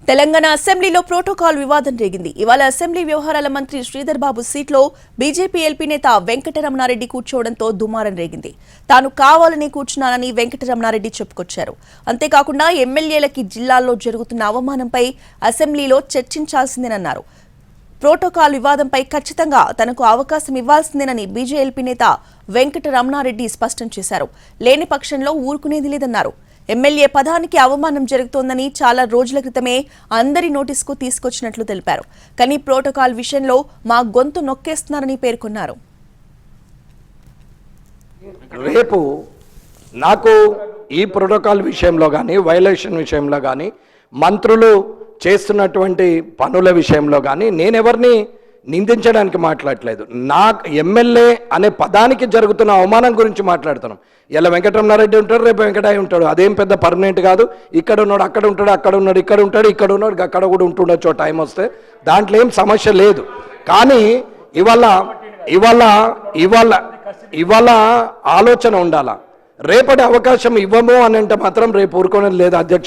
తెలంగాణ అసెంబ్లీలో ప్రోటోకాల్ వివాదం రేగింది. ఇవాళ అసెంబ్లీ వ్యవహారాల మంత్రి శ్రీధర్ బాబు సీట్లో బీజేపీ ఎల్పీ నేత వెంకటరమణారెడ్డి కూర్చోవడంతో దుమారం రేగింది. తాను కావాలని కూర్చున్నానని వెంకటరమణారెడ్డి చెప్పుకొచ్చారు. అంతేకాకుండా ఎమ్మెల్యేలకి జిల్లాల్లో జరుగుతున్న అవమానంపై అసెంబ్లీలో చర్చించాల్సిందేనన్నారు. ప్రోటోకాల్ వివాదంపై ఖచ్చితంగా తనకు అవకాశం ఇవ్వాల్సిందేనని బీజేపీ నేత వెంకటరమణారెడ్డి స్పష్టం చేశారు. లేని పక్షంలో ఊరుకునేది లేదన్నారు. ఎమ్మెల్యే పదానికి అవమానం జరుగుతోందని చాలా రోజుల క్రితమే అందరి నోటీసుకు తీసుకొచ్చినట్లు తెలిపారు. కానీ ప్రోటోకాల్ విషయంలో మా గొంతు నొక్కేస్తున్నారని పేర్కొన్నారు. రేపు నాకు ఈ ప్రోటోకాల్ విషయంలో కానీ వైలేషన్ విషయంలో కానీ మంత్రులు చేస్తున్నటువంటి పనుల విషయంలో కానీ నేనెవరిని నిందించడానికి మాట్లాడలేదు. నాకు ఎమ్మెల్యే అనే పదానికి జరుగుతున్న అవమానం గురించి మాట్లాడుతున్నాం. ఇలా వెంకటరమణారెడ్డి ఉంటాడు, రేపు వెంకటయ్య ఉంటాడు. అదేం పెద్ద పర్మనెంట్ కాదు. ఇక్కడ ఉన్నాడు, అక్కడ ఉంటాడు, అక్కడ ఉన్నాడు, ఇక్కడ ఉంటాడు, ఇక్కడ ఉన్నాడు, అక్కడ కూడా ఉంటుండొచ్చు టైం వస్తే. దాంట్లో ఏం సమస్య లేదు. కానీ ఇవాళ ఆలోచన ఉండాలా. రేపటి అవకాశం ఇవ్వము అని అంటే మాత్రం రేపు ఊరుకోవడం లేదు అధ్యక్ష.